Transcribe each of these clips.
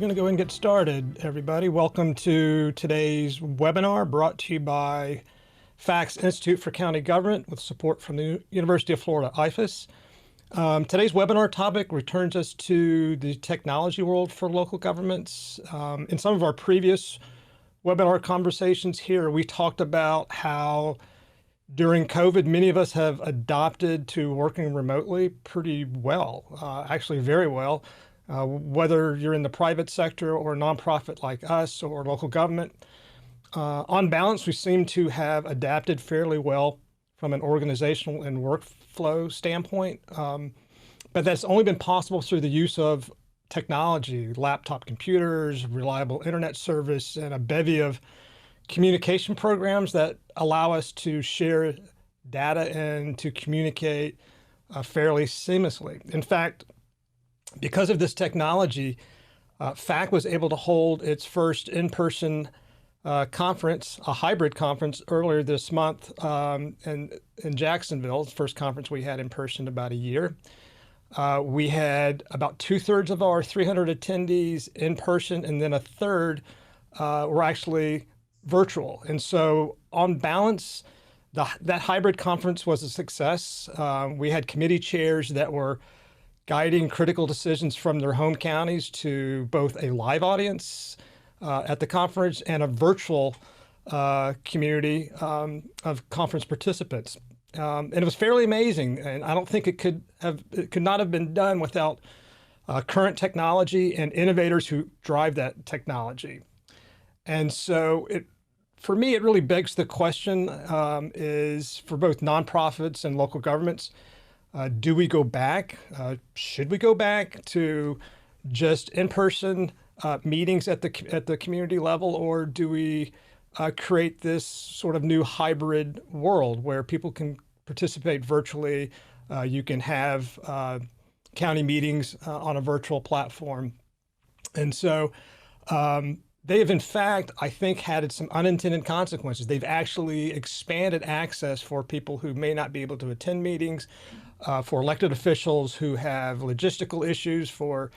going to go and get started, everybody. Welcome to today's webinar brought to you by FACTS Institute for County Government with support from the University of Florida, IFAS. Today's webinar topic returns us to the technology world for local governments. In some of our previous webinar conversations here, we talked about how during COVID, many of us have adopted to working remotely pretty well, actually very well. Whether you're in the private sector or a nonprofit like us or local government, on balance, we seem to have adapted fairly well from an organizational and workflow standpoint. But that's only been possible through the use of technology, laptop computers, reliable internet service, and a bevy of communication programs that allow us to share data and to communicate fairly seamlessly. In fact, because of this technology, FACT was able to hold its first in-person conference, a hybrid conference, earlier this month in Jacksonville, the first conference we had in person in about a year. We had about 2/3 of our 300 attendees in person, and then a third were actually virtual. And so on balance, that hybrid conference was a success. We had committee chairs that were guiding critical decisions from their home counties to both a live audience at the conference and a virtual community of conference participants. And it was fairly amazing. And I don't think it could not have been done without current technology and innovators who drive that technology. And so for me, it really begs the question is for both nonprofits and local governments, do we go back? Should we go back to just in-person meetings at the community level, or do we create this sort of new hybrid world where people can participate virtually? You can have county meetings on a virtual platform, and so they have, in fact, I think, had some unintended consequences. They've actually expanded access for people who may not be able to attend meetings, for elected officials who have logistical issues, for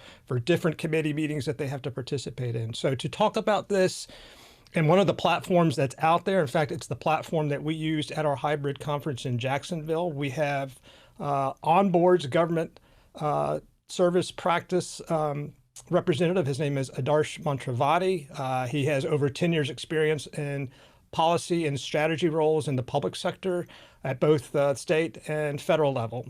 different committee meetings that they have to participate in. So to talk about this, and one of the platforms that's out there, in fact, it's the platform that we used at our hybrid conference in Jacksonville. We have OnBoard's government service practice representative. His name is Adarsh Mantravati. He has over 10 years experience in policy and strategy roles in the public sector at both the state and federal level.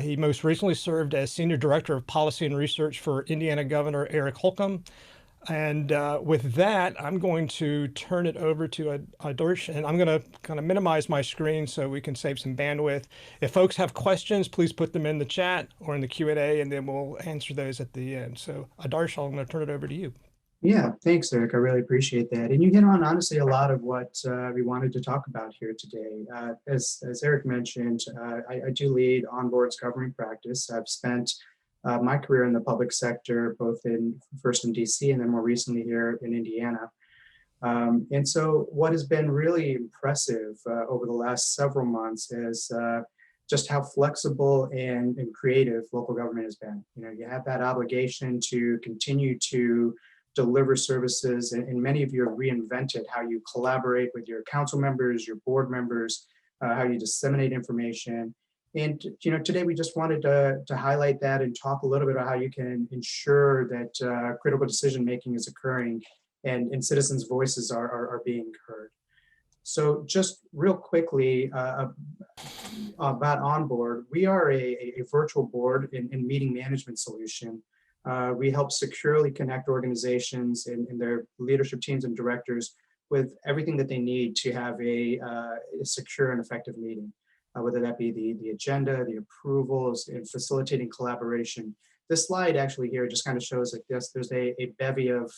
He most recently served as Senior Director of Policy and Research for Indiana Governor Eric Holcomb. And with that, I'm going to turn it over to Adarsh, and I'm going to kind of minimize my screen so we can save some bandwidth. If folks have questions, please put them in the chat or in the Q&A, and then we'll answer those at the end. So Adarsh, I'm going to turn it over to you. Yeah, thanks, Eric. I really appreciate that. And you hit on, honestly, a lot of what we wanted to talk about here today. As Eric mentioned, I do lead OnBoard's government practice. I've spent my career in the public sector, both first in DC and then more recently here in Indiana. And so what has been really impressive over the last several months is just how flexible and creative local government has been. You know, you have that obligation to continue to deliver services, and many of you have reinvented how you collaborate with your council members, your board members, how you disseminate information. And you know, today we just wanted to highlight that and talk a little bit about how you can ensure that critical decision making is occurring and citizens' voices are being heard. So just real quickly about OnBoard, we are a virtual board and meeting management solution. We help securely connect organizations and their leadership teams and directors with everything that they need to have a secure and effective meeting, whether that be the agenda, the approvals, and facilitating collaboration. This slide actually here just kind of shows like this. There's a bevy of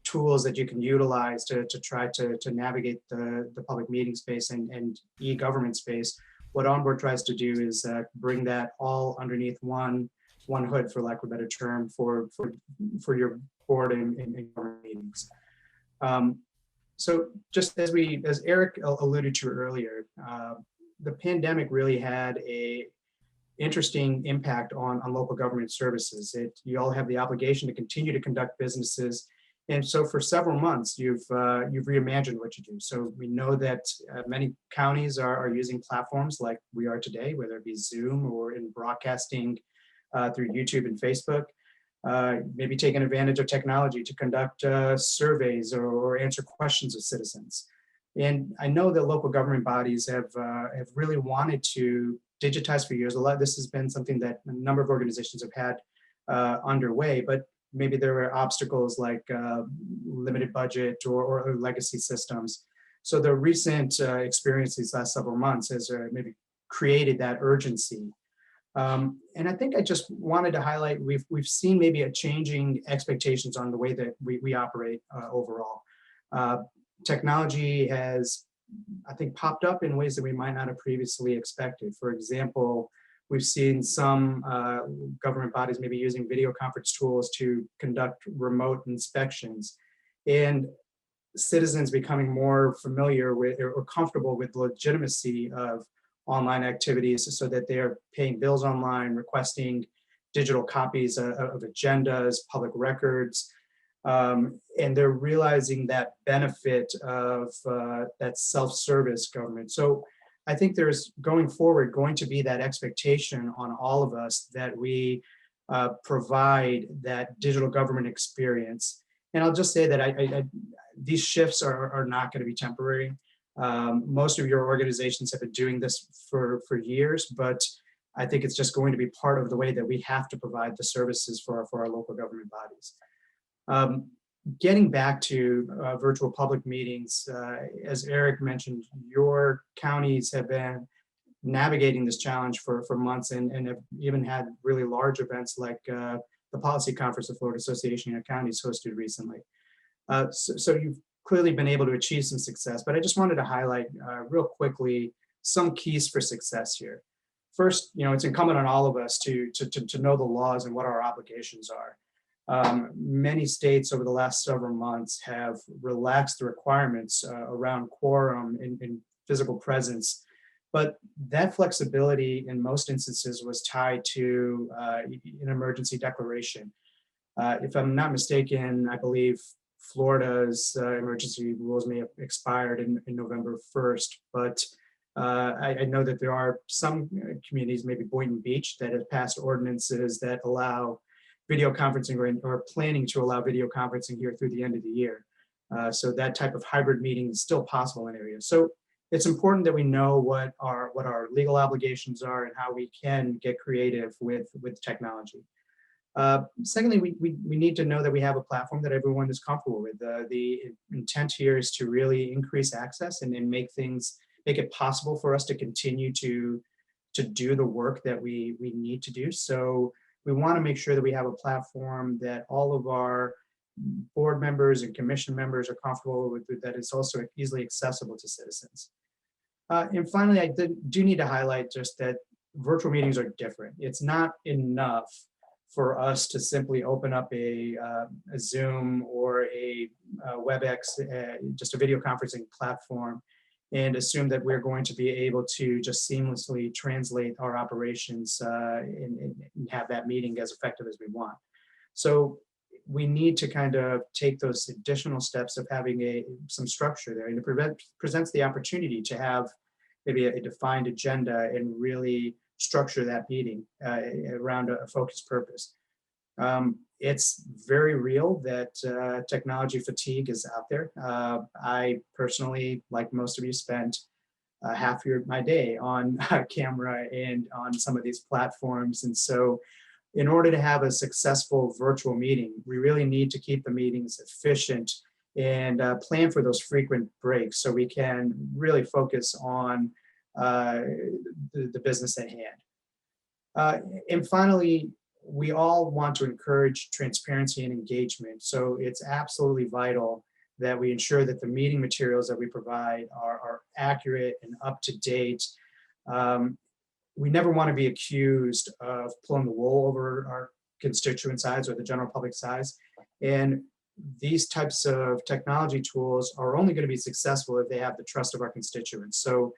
tools that you can utilize to try to navigate the public meeting space and e-government space. What OnBoard tries to do is bring that all underneath one hood, for lack of a better term, for your board and government meetings. So just as Eric alluded to earlier, the pandemic really had interesting impact on local government services. You all have the obligation to continue to conduct businesses. And so for several months, you've reimagined what you do. So we know that many counties are using platforms like we are today, whether it be Zoom or in broadcasting through YouTube and Facebook, maybe taking advantage of technology to conduct surveys or answer questions of citizens. And I know that local government bodies have really wanted to digitize for years. A lot. This has been something that a number of organizations have had underway, but maybe there were obstacles like limited budget or legacy systems. So the recent experience these last several months has maybe created that urgency. And I think I just wanted to highlight, we've seen maybe a changing expectations on the way that we operate overall. Uh, Technology has, I think, popped up in ways that we might not have previously expected. For example, we've seen some government bodies maybe using video conference tools to conduct remote inspections, and citizens becoming more familiar with or comfortable with the legitimacy of online activities so that they're paying bills online, requesting digital copies of agendas, public records, and they're realizing that benefit of that self-service government. So I think there's going forward going to be that expectation on all of us that we provide that digital government experience. And I'll just say that these shifts are not going to be temporary. Most of your organizations have been doing this for years, but I think it's just going to be part of the way that we have to provide the services for our local government bodies. Getting back to virtual public meetings, as Eric mentioned, your counties have been navigating this challenge for months and have even had really large events like the policy conference the Florida Association of Counties hosted recently. So you've clearly been able to achieve some success, but I just wanted to highlight real quickly some keys for success here. First, it's incumbent on all of us to know the laws and what our obligations are. Many states over the last several months have relaxed the requirements around quorum and physical presence, but that flexibility in most instances was tied to an emergency declaration. If I'm not mistaken, I believe Florida's emergency rules may have expired in November 1st, but I know that there are some communities, maybe Boynton Beach, that have passed ordinances that allow video conferencing or planning to allow video conferencing here through the end of the year. So that type of hybrid meeting is still possible in areas. So it's important that we know what our legal obligations are and how we can get creative with technology. Secondly, we need to know that we have a platform that everyone is comfortable with. The intent here is to really increase access and make it possible for us to continue to do the work that we need to do. So we want to make sure that we have a platform that all of our board members and commission members are comfortable with, that is also easily accessible to citizens. And finally, I do need to highlight just that virtual meetings are different. It's not enough for us to simply open up a Zoom or a WebEx, just a video conferencing platform, and assume that we're going to be able to just seamlessly translate our operations and have that meeting as effective as we want. So we need to kind of take those additional steps of having some structure there, and it presents the opportunity to have maybe a defined agenda and really structure that meeting around a focused purpose. It's very real that technology fatigue is out there. I personally, like most of you, spent half my day on camera and on some of these platforms. And so in order to have a successful virtual meeting, we really need to keep the meetings efficient and plan for those frequent breaks so we can really focus on the business at hand. And finally, we all want to encourage transparency and engagement. So it's absolutely vital that we ensure that the meeting materials that we provide are accurate and up to date. We never want to be accused of pulling the wool over our constituents' eyes or the general public's eyes. And these types of technology tools are only going to be successful if they have the trust of our constituents. So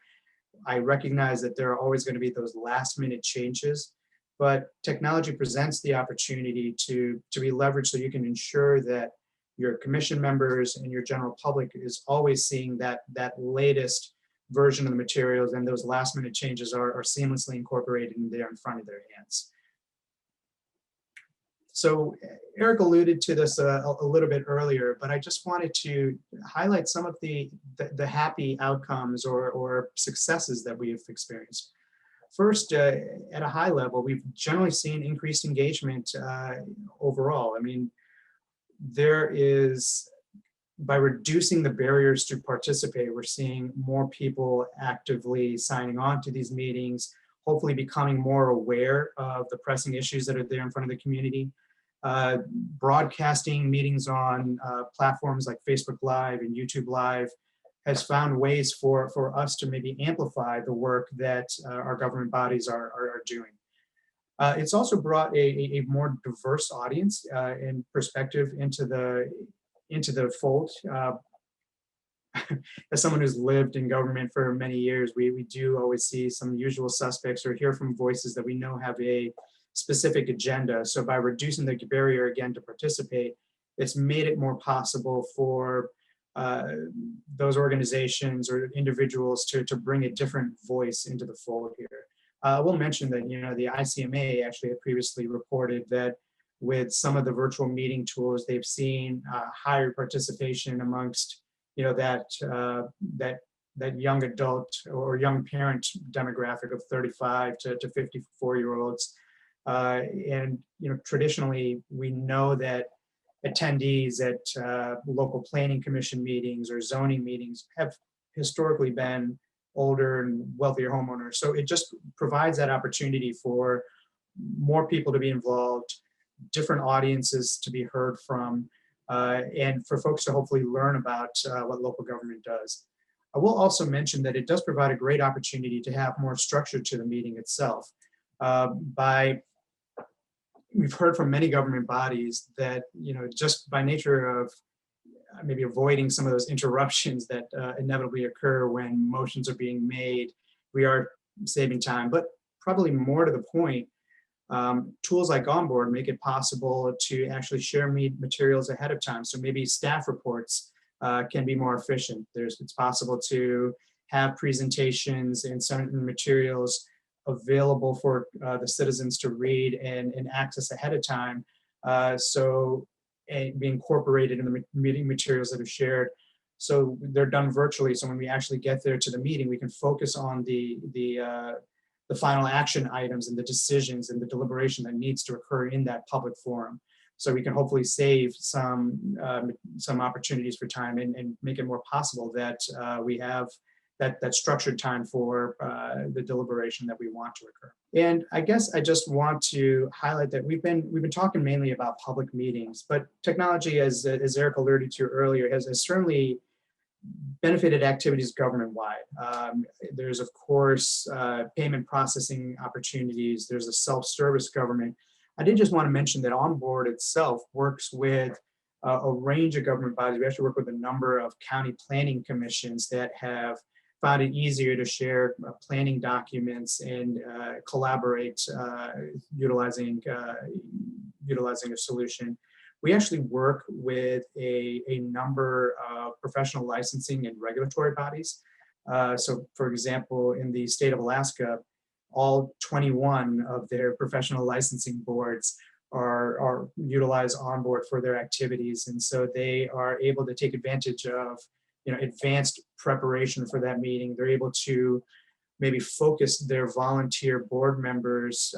I recognize that there are always going to be those last minute changes, but technology presents the opportunity to be leveraged so you can ensure that your commission members and your general public is always seeing that latest version of the materials, and those last minute changes are seamlessly incorporated in there in front of their hands. So Eric alluded to this a little bit earlier, but I just wanted to highlight some of the happy outcomes or successes that we have experienced. First, at a high level, we've generally seen increased engagement overall. I mean, there is, by reducing the barriers to participate, we're seeing more people actively signing on to these meetings, hopefully becoming more aware of the pressing issues that are there in front of the community. Broadcasting meetings on platforms like Facebook Live and YouTube Live has found ways for us to maybe amplify the work that our government bodies are doing. It's also brought a more diverse audience and perspective into the fold. As someone who's lived in government for many years, we do always see some usual suspects or hear from voices that we know have a specific agenda. So by reducing the barrier again to participate, it's made it more possible for those organizations or individuals to bring a different voice into the fold here. I will mention that, you know, the ICMA actually had previously reported that with some of the virtual meeting tools, they've seen higher participation amongst, you know, that young adult or young parent demographic of 35 to 54-year-olds. And, you know, traditionally, we know that attendees at local planning commission meetings or zoning meetings have historically been older and wealthier homeowners. So it just provides that opportunity for more people to be involved, different audiences to be heard from, and for folks to hopefully learn about what local government does. I will also mention that it does provide a great opportunity to have more structure to the meeting itself. We've heard from many government bodies that, you know, just by nature of maybe avoiding some of those interruptions that inevitably occur when motions are being made, we are saving time. But probably more to the point, tools like OnBoard make it possible to actually share materials ahead of time. So maybe staff reports can be more efficient. It's possible to have presentations and certain materials available for the citizens to read and access ahead of time. So be incorporated in the meeting materials that are shared. So they're done virtually. So when we actually get there to the meeting, we can focus on the final action items and the decisions and the deliberation that needs to occur in that public forum. So we can hopefully save some opportunities for time and make it more possible that we have that structured time for the deliberation that we want to occur. And I guess I just want to highlight that we've been talking mainly about public meetings, but technology, as Eric alluded to earlier, has certainly benefited activities government-wide. There's of course payment processing opportunities. There's a self-service government. I did just want to mention that OnBoard itself works with a range of government bodies. We actually work with a number of county planning commissions that have found it easier to share planning documents and collaborate utilizing a solution. We actually work with a number of professional licensing and regulatory bodies. So for example, in the state of Alaska, all 21 of their professional licensing boards are utilize OnBoard for their activities. And so they are able to take advantage of, you know, advanced preparation for that meeting. They're able to maybe focus their volunteer board members'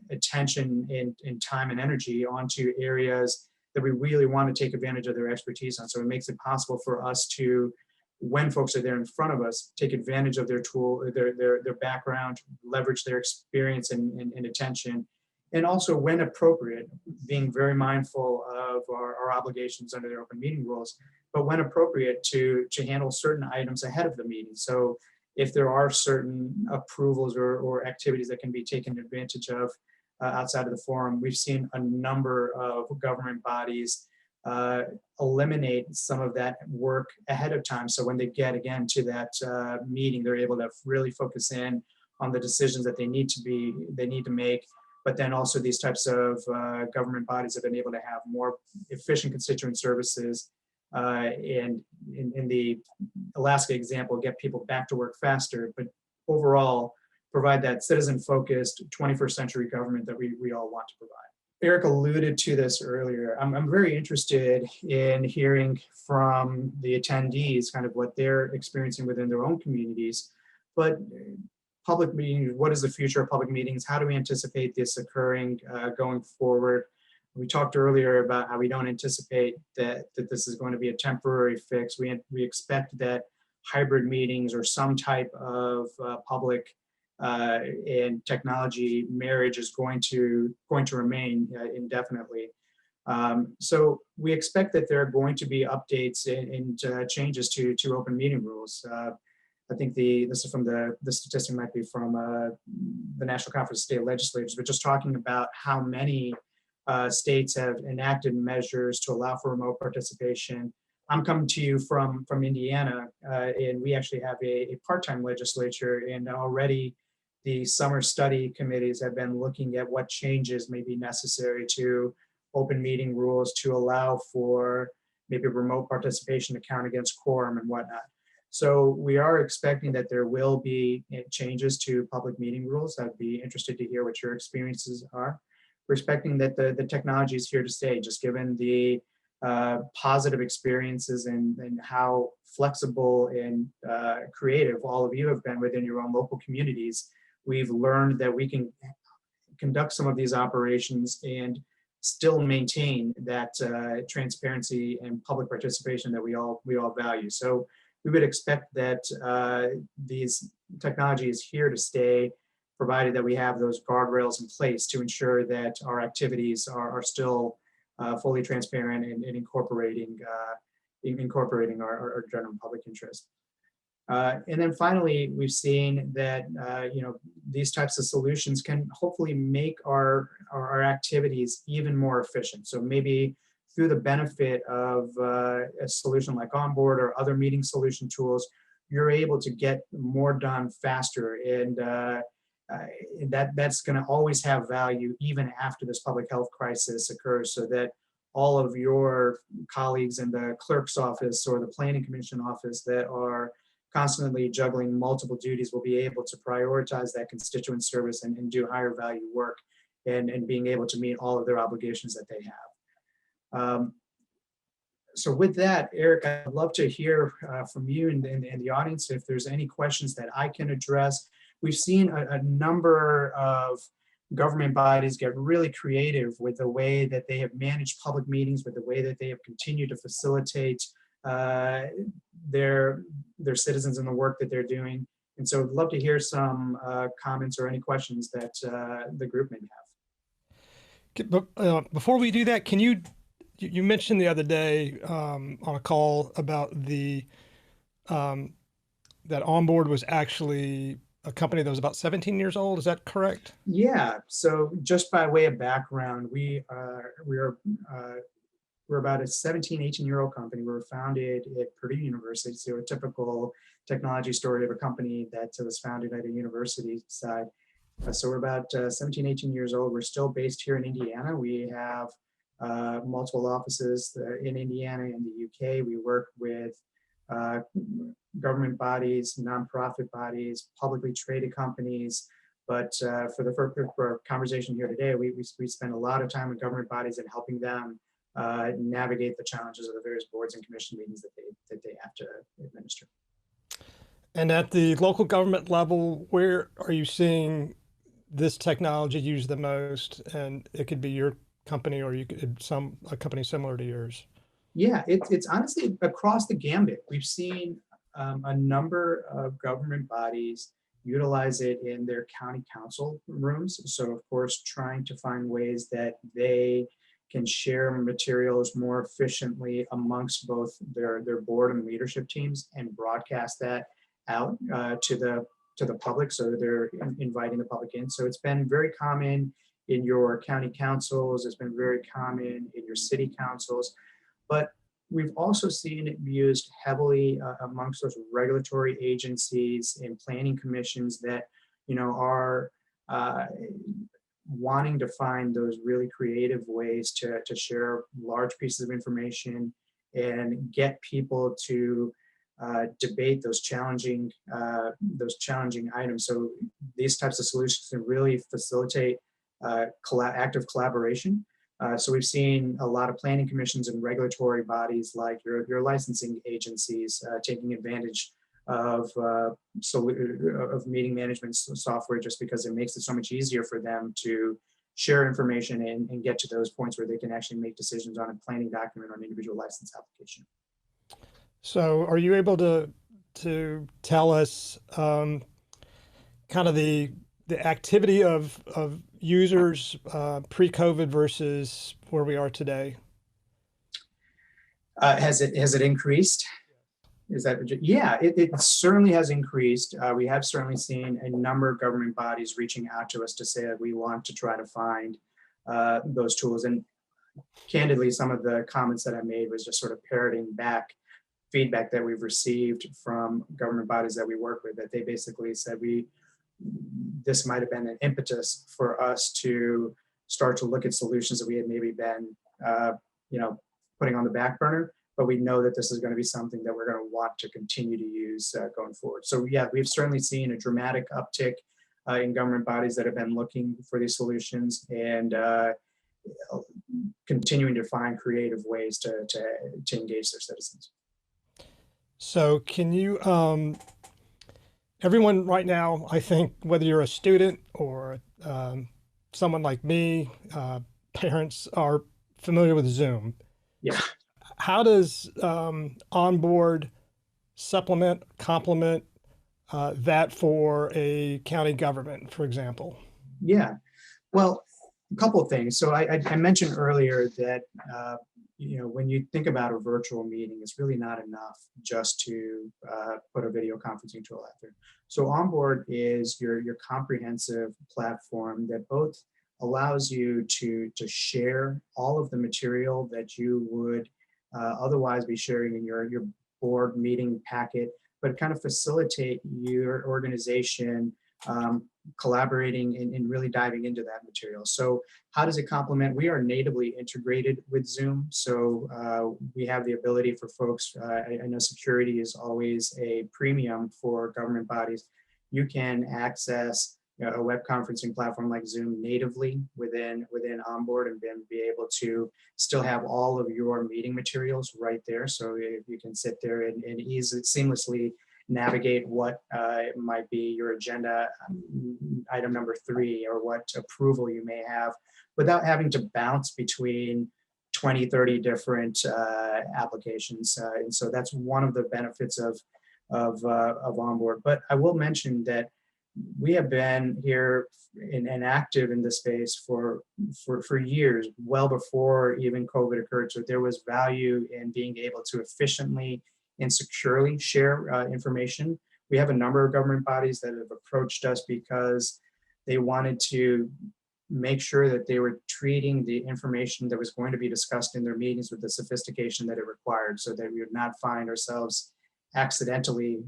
attention and time and energy onto areas that we really want to take advantage of their expertise on. So it makes it possible for us to, when folks are there in front of us, take advantage of their tool, their background, leverage their experience and attention, and also when appropriate, being very mindful of our obligations under their open meeting rules, but when appropriate to handle certain items ahead of the meeting. So if there are certain approvals or activities that can be taken advantage of outside of the forum, we've seen a number of government bodies eliminate some of that work ahead of time. So when they get again to that meeting, they're able to really focus in on the decisions that they need to make. But then also these types of government bodies have been able to have more efficient constituent services. And in the Alaska example, get people back to work faster, but overall provide that citizen-focused 21st century government that we all want to provide. Eric alluded to this earlier. I'm very interested in hearing from the attendees kind of what they're experiencing within their own communities. But public meetings, what is the future of public meetings? How do we anticipate this occurring going forward? We talked earlier about how we don't anticipate that this is going to be a temporary fix. We expect that hybrid meetings or some type of public and technology marriage is going to remain indefinitely. So we expect that there are going to be updates and changes to open meeting rules. I think this is from the statistic might be from the National Conference of State Legislatures, but just talking about how many states have enacted measures to allow for remote participation. I'm coming to you from Indiana, and we actually have a part-time legislature, and already the summer study committees have been looking at what changes may be necessary to open meeting rules to allow for maybe remote participation to count against quorum and whatnot. So we are expecting that there will be changes to public meeting rules. I'd be interested to hear what your experiences are. We're expecting that the technology is here to stay, just given the positive experiences and how flexible and creative all of you have been within your own local communities. We've learned that we can conduct some of these operations and still maintain that transparency and public participation that we all value. So we would expect that these technology is here to stay, provided that we have those guardrails in place to ensure that our activities are still fully transparent and incorporating our general public interest. And then finally, we've seen that these types of solutions can hopefully make our activities even more efficient. So maybe through the benefit of a solution like OnBoard or other meeting solution tools, you're able to get more done faster, and that's going to always have value even after this public health crisis occurs, so that all of your colleagues in the clerk's office or the planning commission office that are constantly juggling multiple duties will be able to prioritize that constituent service and do higher value work, and being able to meet all of their obligations that they have. So with that, Eric, I'd love to hear from you and the audience if there's any questions that I can address. We've seen a number of government bodies get really creative with the way that they have managed public meetings, with the way that they have continued to facilitate their citizens and the work that they're doing. And so I'd love to hear some comments or any questions that the group may have. But before we do that, can you mentioned the other day on a call about that OnBoard was actually a company that was about 17 years old. Is that correct? Yeah. So just by way of background, we're about a 17, 18-year-old company. We were founded at Purdue University, so a typical technology story of a company that was founded at a university side. So we're about 17, 18 years old. We're still based here in Indiana. We have multiple offices in Indiana and the UK. We work with government bodies, nonprofit bodies, publicly traded companies. But for our conversation here today, we spend a lot of time with government bodies and helping them navigate the challenges of the various boards and commission meetings that they have to administer. And at the local government level, where are you seeing this technology used the most? And it could be your company, or you could a company similar to yours. Yeah, it's honestly across the gambit. We've seen a number of government bodies utilize it in their county council rooms. So of course, trying to find ways that they can share materials more efficiently amongst both their board and leadership teams and broadcast that out to the public, so they're inviting the public in. So it's been very common in your county councils. It's been very common in your city councils. But we've also seen it used heavily amongst those regulatory agencies and planning commissions that, are uh, wanting to find those really creative ways to share large pieces of information and get people to debate those challenging items. So these types of solutions can really facilitate active collaboration. So we've seen a lot of planning commissions and regulatory bodies like your licensing agencies taking advantage of meeting management software, just because it makes it so much easier for them to share information and get to those points where they can actually make decisions on a planning document or an individual license application. So are you able to tell us kind of the activity of users pre-COVID versus where we are today? Has it increased? Is that, yeah, it certainly has increased. We have certainly seen a number of government bodies reaching out to us to say that we want to try to find those tools. And candidly, some of the comments that I made was just sort of parroting back feedback that we've received from government bodies that we work with, that they basically said this might have been an impetus for us to start to look at solutions that we had maybe been putting on the back burner, but we know that this is going to be something that we're going to want to continue to use going forward. So yeah, we've certainly seen a dramatic uptick in government bodies that have been looking for these solutions and continuing to find creative ways to engage their citizens. So can you, everyone right now, I think whether you're a student or someone like me, parents are familiar with Zoom. Yeah. How does OnBoard supplement, complement that for a county government, for example? Yeah, well, a couple of things. So I mentioned earlier that when you think about a virtual meeting, it's really not enough just to put a video conferencing tool out there. So OnBoard is your comprehensive platform that both allows you to share all of the material that you would otherwise be sharing in your board meeting packet, but kind of facilitate your organization collaborating and really diving into that material. So how does it complement? We are natively integrated with Zoom. So we have the ability for folks, I know security is always a premium for government bodies. You can access a web conferencing platform like Zoom natively within OnBoard, and then be able to still have all of your meeting materials right there. So you can sit there and easily, seamlessly navigate what might be your agenda item number 3 or what approval you may have without having to bounce between 20, 30 different applications. And so that's one of the benefits of OnBoard. But I will mention that we have been here and active in this space for years, well before even COVID occurred. So there was value in being able to efficiently and securely share information. We have a number of government bodies that have approached us because they wanted to make sure that they were treating the information that was going to be discussed in their meetings with the sophistication that it required, so that we would not find ourselves accidentally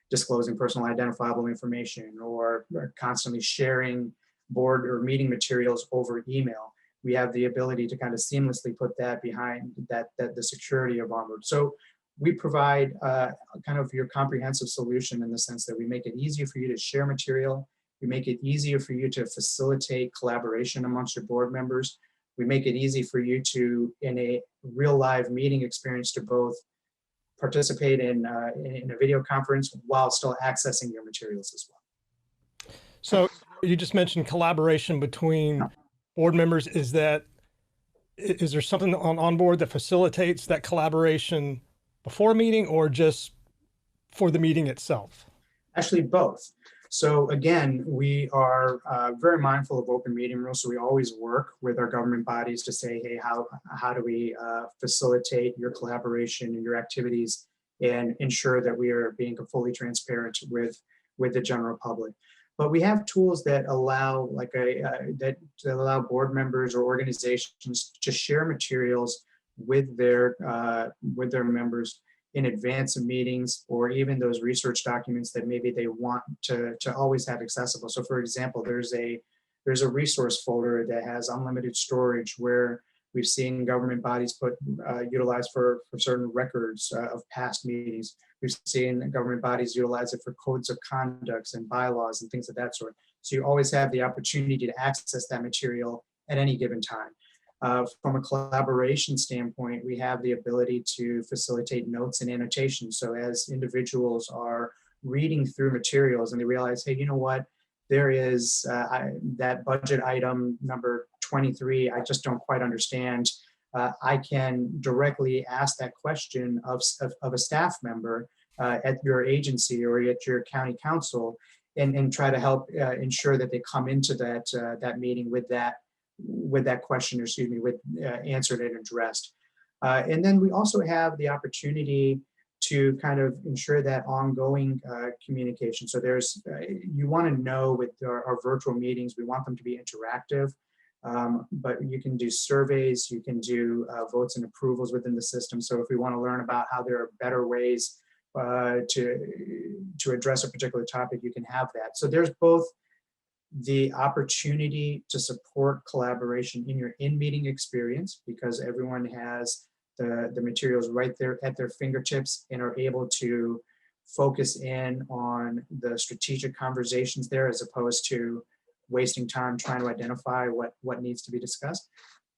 disclosing personal identifiable information or constantly sharing board or meeting materials over email. We have the ability to kind of seamlessly put that behind the security of OnBoard. So we provide kind of your comprehensive solution in the sense that we make it easier for you to share material. We make it easier for you to facilitate collaboration amongst your board members. We make it easy for you to, in a real live meeting experience, to both participate in a video conference while still accessing your materials as well. So you just mentioned collaboration between board members. Is there something on OnBoard that facilitates that collaboration before a meeting or just for the meeting itself? Actually, both. So again, we are very mindful of open meeting rules. So we always work with our government bodies to say, hey, how do we facilitate your collaboration and your activities and ensure that we are being fully transparent with the general public. But we have tools that allow that allow board members or organizations to share materials with their members in advance of meetings, or even those research documents that maybe they want to always have accessible. So for example, there's a resource folder that has unlimited storage where we've seen government bodies utilize for certain records of past meetings. We've seen government bodies utilize it for codes of conducts and bylaws and things of that sort. So you always have the opportunity to access that material at any given time. From a collaboration standpoint, we have the ability to facilitate notes and annotations. So as individuals are reading through materials and they realize, hey, you know what, there is that budget item number 23, I just don't quite understand. I can directly ask that question of a staff member at your agency or at your county council, and try to help ensure that they come into that meeting with that question, or excuse me, with answered and addressed. And then we also have the opportunity to kind of ensure that ongoing communication. So you want to know with our virtual meetings, we want them to be interactive, but you can do surveys, you can do votes and approvals within the system. So if we want to learn about how there are better ways to address a particular topic, you can have that. So there's both the opportunity to support collaboration in your in-meeting experience, because everyone has the materials right there at their fingertips and are able to focus in on the strategic conversations there, as opposed to wasting time trying to identify what needs to be discussed,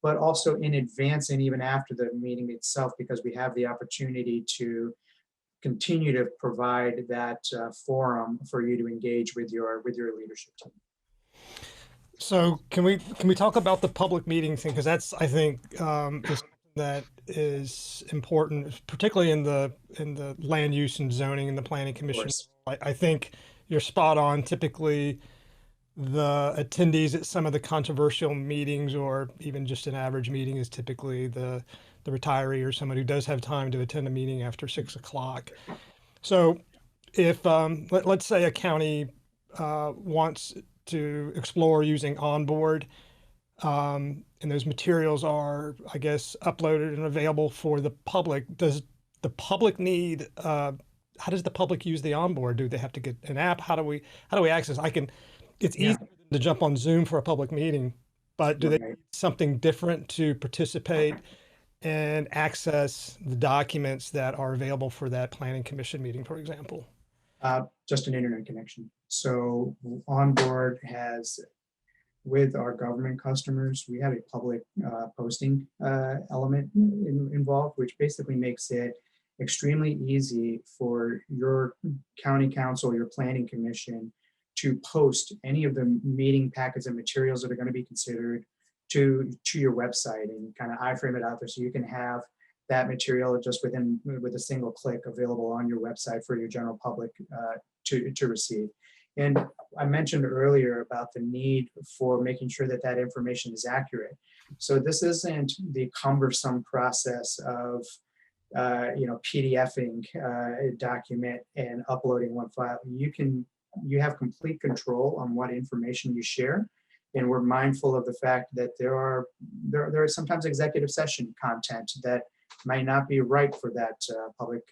but also in advance and even after the meeting itself, because we have the opportunity to continue to provide that forum for you to engage with your leadership team. So can we talk about the public meeting thing? Because that's, I think, is that is important, particularly in the land use and zoning and the planning commission. I think you're spot on. Typically, the attendees at some of the controversial meetings, or even just an average meeting, is typically the retiree or someone who does have time to attend a meeting after 6 o'clock. So if let's say a county wants to explore using OnBoard, and those materials are, I guess, uploaded and available for the public, does the public need, how does the public use the OnBoard? Do they have to get an app? How do we access? It's easy to jump on Zoom for a public meeting, but do they need something different to participate and access the documents that are available for that planning commission meeting, for example? Just an internet connection. So OnBoard has, with our government customers, we have a public posting element involved, which basically makes it extremely easy for your county council, your planning commission, to post any of the meeting packets and materials that are going to be considered to your website, and kind of iframe it out there so you can have that material just with a single click available on your website for your general public to receive. And I mentioned earlier about the need for making sure that that information is accurate. So this isn't the cumbersome process of PDFing a document and uploading one file. You have complete control on what information you share. And we're mindful of the fact that there are sometimes executive session content that might not be right for that public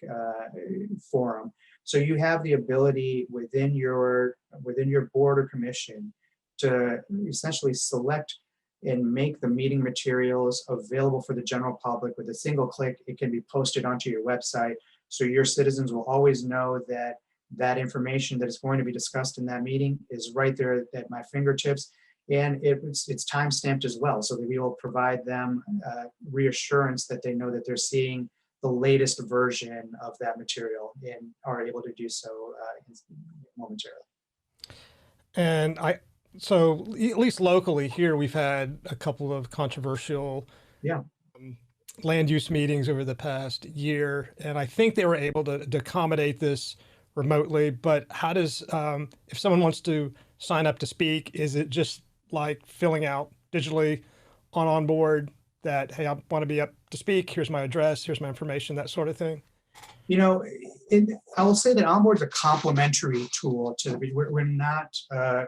forum. So you have the ability within your board or commission to essentially select and make the meeting materials available for the general public. With a single click, it can be posted onto your website. So your citizens will always know that that information that is going to be discussed in that meeting is right there at my fingertips. And it's time stamped as well, so that we will provide them reassurance that they know that they're seeing the latest version of that material and are able to do so momentarily. And so at least locally here, we've had a couple of controversial land use meetings over the past year, and I think they were able to accommodate this remotely. But how does, if someone wants to sign up to speak, is it just like filling out digitally on OnBoard that, hey, I want to be up to speak, here's my address, here's my information, that sort of thing? I will say that OnBoard is a complementary tool to we're not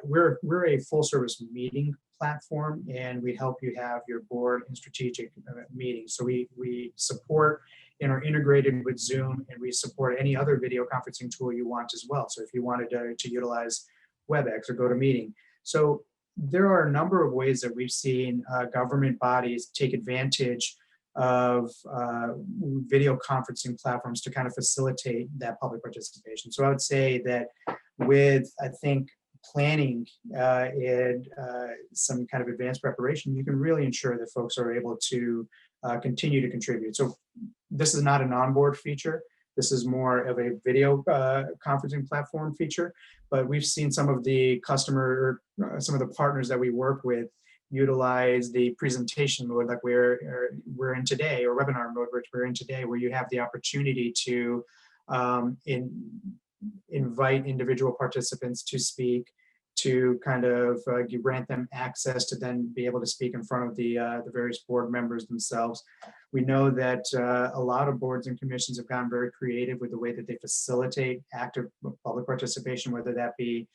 we're a full service meeting platform, and we help you have your board and strategic meetings. So we support and are integrated with Zoom, and we support any other video conferencing tool you want as well. So if you wanted to utilize WebEx or GoToMeeting. So there are a number of ways that we've seen government bodies take advantage of video conferencing platforms to kind of facilitate that public participation. So I would say that with, I think, planning and some kind of advanced preparation, you can really ensure that folks are able to continue to contribute. So this is not an onboard feature. This is more of a video conferencing platform feature, but we've seen some of the some of the partners that we work with utilize the presentation mode like we're in today, or webinar mode which we're in today, where you have the opportunity to invite individual participants to speak, to kind of grant them access to then be able to speak in front of the various board members themselves. We know that a lot of boards and commissions have gotten very creative with the way that they facilitate active public participation, whether that be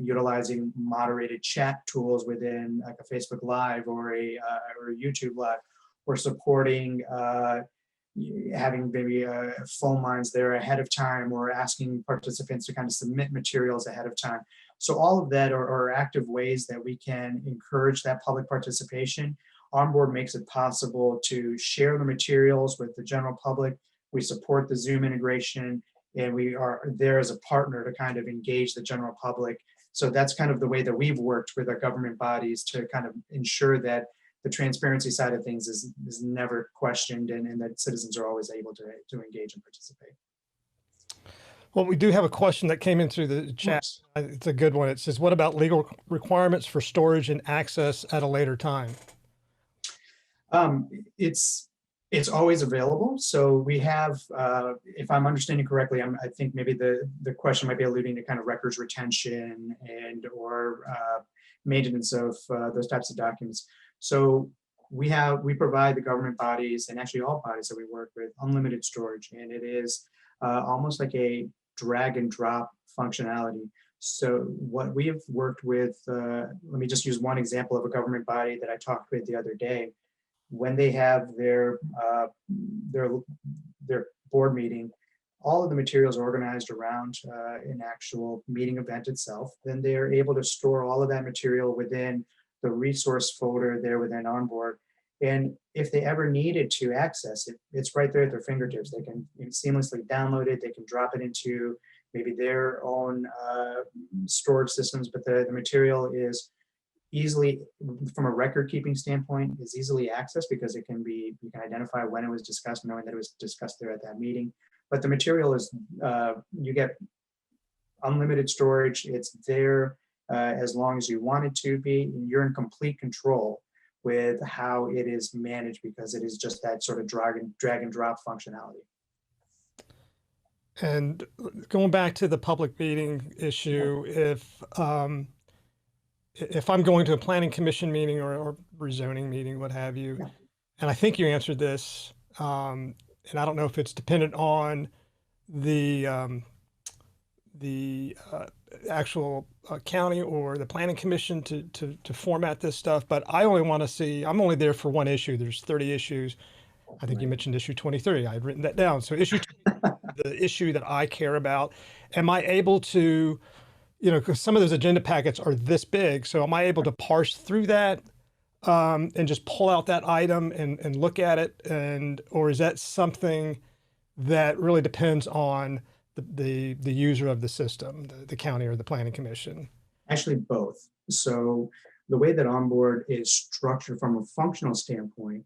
utilizing moderated chat tools within like a Facebook Live or a YouTube Live, or supporting having maybe phone lines there ahead of time, or asking participants to kind of submit materials ahead of time. So all of that are active ways that we can encourage that public participation. OnBoard makes it possible to share the materials with the general public. We support the Zoom integration, and we are there as a partner to kind of engage the general public. So that's kind of the way that we've worked with our government bodies to kind of ensure that the transparency side of things is never questioned, and that citizens are always able to engage and participate. Well, we do have a question that came in through the chat. It's a good one. It says, what about legal requirements for storage and access at a later time? It's always available. So we have, if I'm understanding correctly, I think maybe the question might be alluding to kind of records retention or maintenance of those types of documents. So we provide the government bodies, and actually all bodies that we work with, unlimited storage, and it is almost like a drag and drop functionality. So what we have worked with, let me just use one example of a government body that I talked with the other day. When they have their board meeting, all of the materials are organized around an actual meeting event itself. Then they are able to store all of that material within the resource folder there within OnBoard. And if they ever needed to access it, it's right there at their fingertips. They can seamlessly download it. They can drop it into maybe their own storage systems, but the material is easily, from a record keeping standpoint, is easily accessed because you can identify when it was discussed, knowing that it was discussed there at that meeting. But the material is, you get unlimited storage. It's there as long as you want it to be, and you're in complete control with how it is managed, because it is just that sort of drag and drop functionality. And going back to the public meeting issue, if I'm going to a planning commission meeting or rezoning meeting, what have you, and I think you answered this, and I don't know if it's dependent on the actual county or the planning commission to format this stuff, but I only want to see, I'm only there for one issue. There's 30 issues. I think you mentioned issue 23. I had written that down. So issue 23, the issue that I care about, am I able to, because some of those agenda packets are this big. So am I able to parse through that and just pull out that item and look at it? Or is that something that really depends on the user of the system, the county or the planning commission? Actually, both. So the way that OnBoard is structured from a functional standpoint,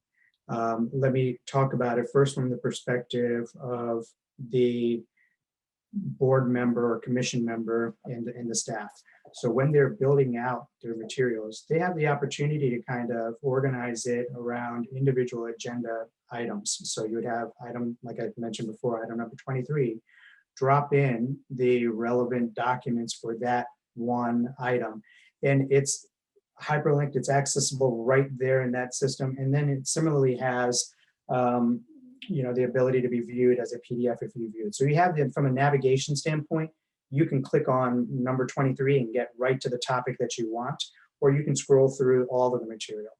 let me talk about it first from the perspective of the board member or commission member and the staff. So when they're building out their materials, they have the opportunity to kind of organize it around individual agenda items. So you would have item, like I mentioned before, item number 23, drop in the relevant documents for that one item. And it's hyperlinked, it's accessible right there in that system. And then it similarly has the ability to be viewed as a PDF if you view it. So you have from a navigation standpoint, you can click on number 23 and get right to the topic that you want. or you can scroll through all of the material.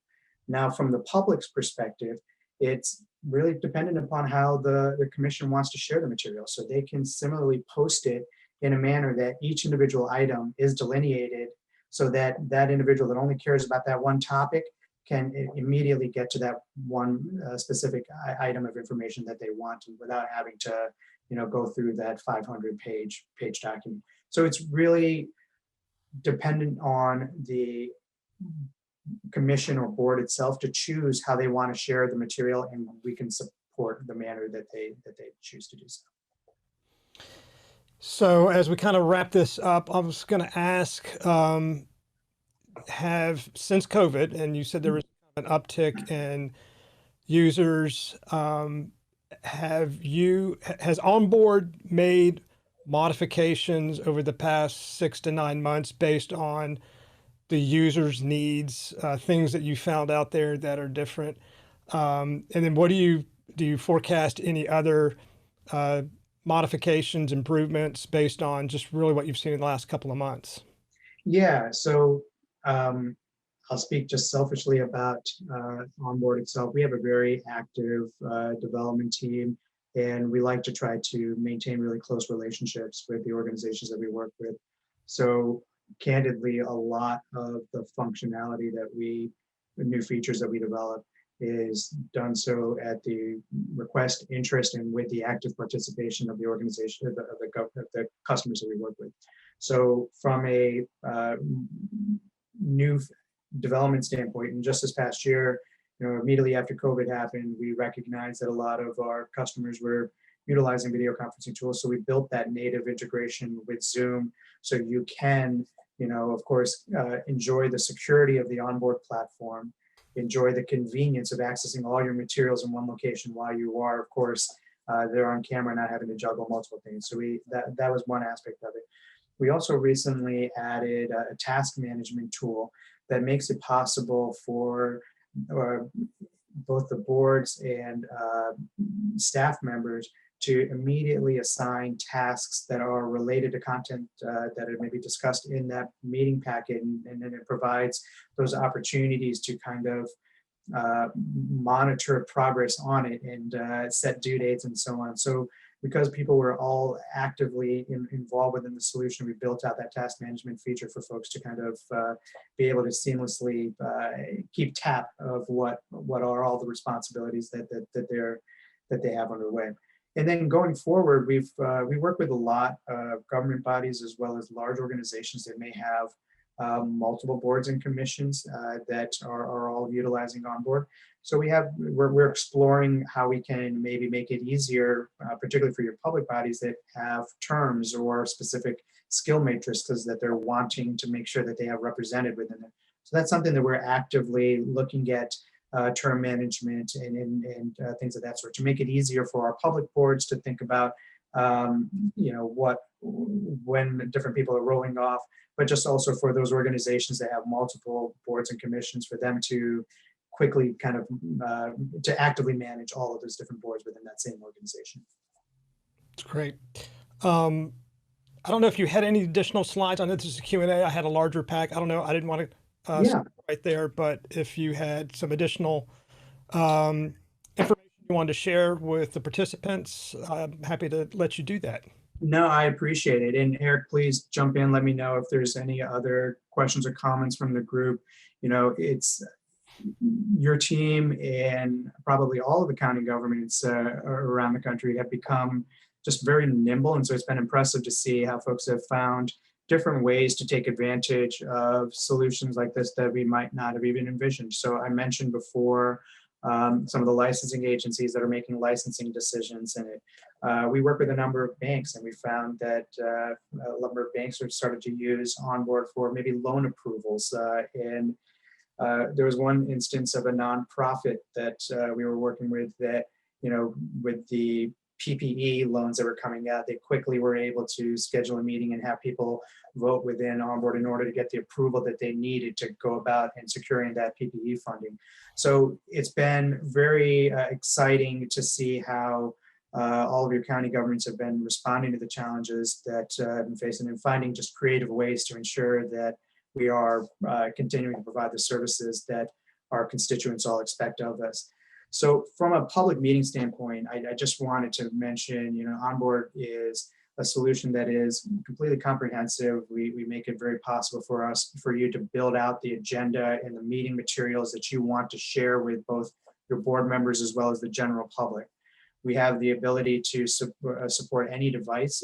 Now, from the public's perspective, it's really dependent upon how the commission wants to share the material. So they can similarly post it in a manner that each individual item is delineated so that that individual that only cares about that one topic can immediately get to that one specific item of information that they want without having to, go through that 500 page document. So it's really dependent on the commission or board itself to choose how they want to share the material, and we can support the manner that they choose to do so. So as we kind of wrap this up, I was going to ask, since COVID, and you said there was an uptick in users, has OnBoard made modifications over the past 6 to 9 months based on the user's needs, things that you found out there that are different? And then do you forecast any other modifications, improvements based on just really what you've seen in the last couple of months? Yeah, so I'll speak just selfishly about OnBoard itself. We have a very active development team, and we like to try to maintain really close relationships with the organizations that we work with. So candidly, a lot of the functionality the new features that we develop is done so at the request, interest, and with the active participation of the organization, of the customers that we work with. So from a new development standpoint, and just this past year, immediately after COVID happened, we recognized that a lot of our customers were utilizing video conferencing tools. So we built that native integration with Zoom, so you can, of course, enjoy the security of the OnBoard platform, enjoy the convenience of accessing all your materials in one location while you are, of course, there on camera, not having to juggle multiple things. So that was one aspect of it. We also recently added a task management tool that makes it possible for both the boards and staff members to immediately assign tasks that are related to content that are maybe discussed in that meeting packet, and then it provides those opportunities to kind of monitor progress on it and set due dates and so on. So because people were all actively involved within the solution, we built out that task management feature for folks to kind of be able to seamlessly keep tap of what are all the responsibilities that they have underway. And then going forward, we work with a lot of government bodies as well as large organizations that may have multiple boards and commissions that are all utilizing OnBoard. So we're exploring how we can maybe make it easier, particularly for your public bodies that have terms or specific skill matrices that they're wanting to make sure that they have represented within it. So that's something that we're actively looking at, term management and things of that sort, to make it easier for our public boards to think about, when different people are rolling off, but just also for those organizations that have multiple boards and commissions, for them to quickly kind of to actively manage all of those different boards within that same organization. That's great. I don't know if you had any additional slides. I know this is a Q&A. I had a larger pack. I don't know. I didn't want to stop right there, but if you had some additional information you wanted to share with the participants, I'm happy to let you do that. No, I appreciate it. And Eric, please jump in. Let me know if there's any other questions or comments from the group. It's your team and probably all of the county governments around the country have become just very nimble. And so it's been impressive to see how folks have found different ways to take advantage of solutions like this that we might not have even envisioned. So I mentioned before some of the licensing agencies that are making licensing decisions, and we work with a number of banks, and we found that a number of banks have started to use OnBoard for maybe loan approvals. And there was one instance of a nonprofit that we were working with that, with the PPE loans that were coming out, they quickly were able to schedule a meeting and have people vote within OnBoard in order to get the approval that they needed to go about and securing that PPE funding. So it's been very exciting to see how all of your county governments have been responding to the challenges that have been facing and finding just creative ways to ensure that we are continuing to provide the services that our constituents all expect of us. So from a public meeting standpoint, I just wanted to mention, OnBoard is a solution that is completely comprehensive. We make it very possible for you to build out the agenda and the meeting materials that you want to share with both your board members as well as the general public. We have the ability to support any device.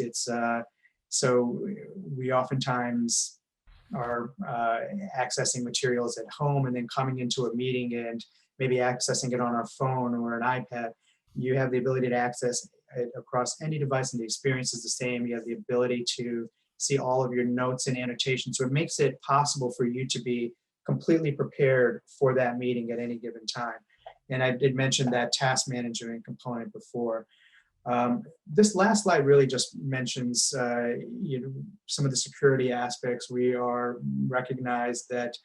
So we oftentimes are accessing materials at home and then coming into a meeting and maybe accessing it on our phone or an iPad. You have the ability to access it across any device, and the experience is the same. You have the ability to see all of your notes and annotations. So it makes it possible for you to be completely prepared for that meeting at any given time. And I did mention that task management component before. This last slide really just mentions some of the security aspects. We are recognized that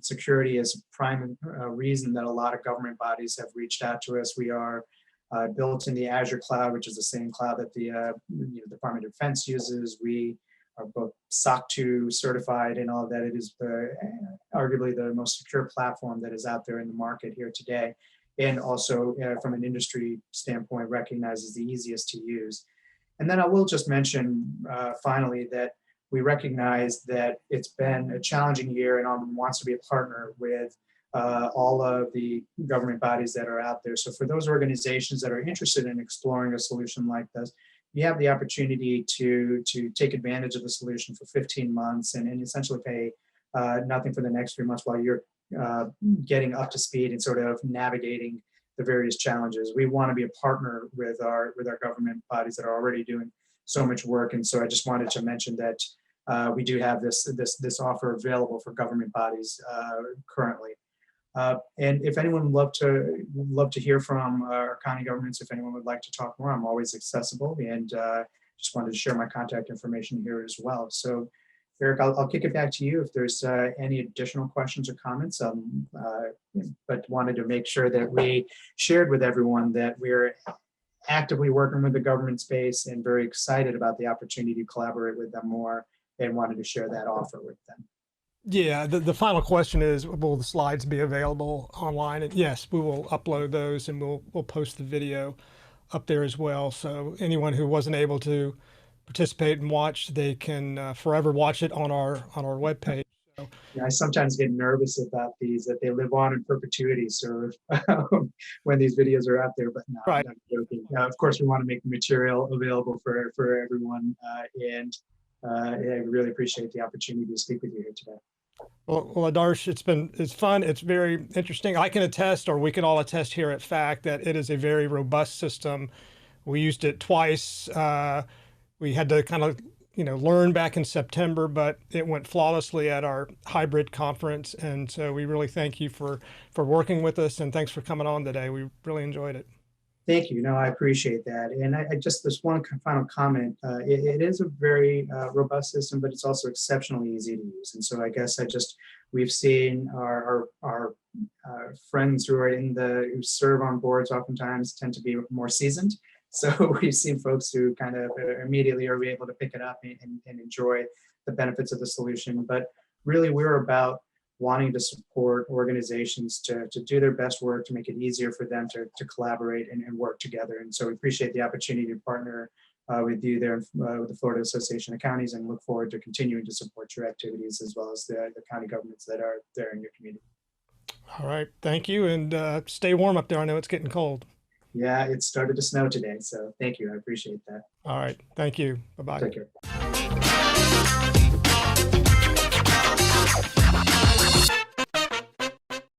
security is a prime reason that a lot of government bodies have reached out to us. We are built in the Azure cloud, which is the same cloud that the Department of Defense uses. We are both SOC 2 certified and all of that. It is arguably the most secure platform that is out there in the market here today. And also from an industry standpoint, recognizes the easiest to use. And then I will just mention finally that we recognize that it's been a challenging year, and OnBoard wants to be a partner with all of the government bodies that are out there. So for those organizations that are interested in exploring a solution like this, you have the opportunity to take advantage of the solution for 15 months and essentially pay nothing for the next 3 months while you're getting up to speed and sort of navigating the various challenges. We want to be a partner with our government bodies that are already doing so much work. And so I just wanted to mention that we do have this offer available for government bodies currently. And if anyone would love to hear from our county governments, if anyone would like to talk more, I'm always accessible, and just wanted to share my contact information here as well. So Eric, I'll kick it back to you if there's any additional questions or comments, but wanted to make sure that we shared with everyone that we're actively working with the government space and very excited about the opportunity to collaborate with them more, and wanted to share that offer with them. Yeah, the final question is, will the slides be available online? And yes, we will upload those, and we'll post the video up there as well. So anyone who wasn't able to participate and watch, they can forever watch it on our webpage. So, yeah, I sometimes get nervous about these, that they live on in perpetuity. So when these videos are out there, but no, right. I'm joking. Of course, we want to make the material available for everyone, and I really appreciate the opportunity to speak with you here today. Well, Adarsh, it's fun. It's very interesting. I can attest, or we can all attest here at FACT, that it is a very robust system. We used it twice. We had to kind of, learn back in September, but it went flawlessly at our hybrid conference. And so we really thank you for working with us, and thanks for coming on today. We really enjoyed it. Thank you. No, I appreciate that. And I just, this one final comment, it is a very robust system, but it's also exceptionally easy to use. And so I guess we've seen our friends who serve on boards oftentimes tend to be more seasoned. So we've seen folks who kind of immediately are able to pick it up and enjoy the benefits of the solution. But really, we're about wanting to support organizations to do their best work, to make it easier for them to collaborate and work together. And so we appreciate the opportunity to partner with you there with the Florida Association of Counties, and look forward to continuing to support your activities as well as the county governments that are there in your community. All right. Thank you. And stay warm up there. I know it's getting cold. Yeah, it started to snow today. So thank you. I appreciate that. All right. Thank you. Bye-bye. Take care.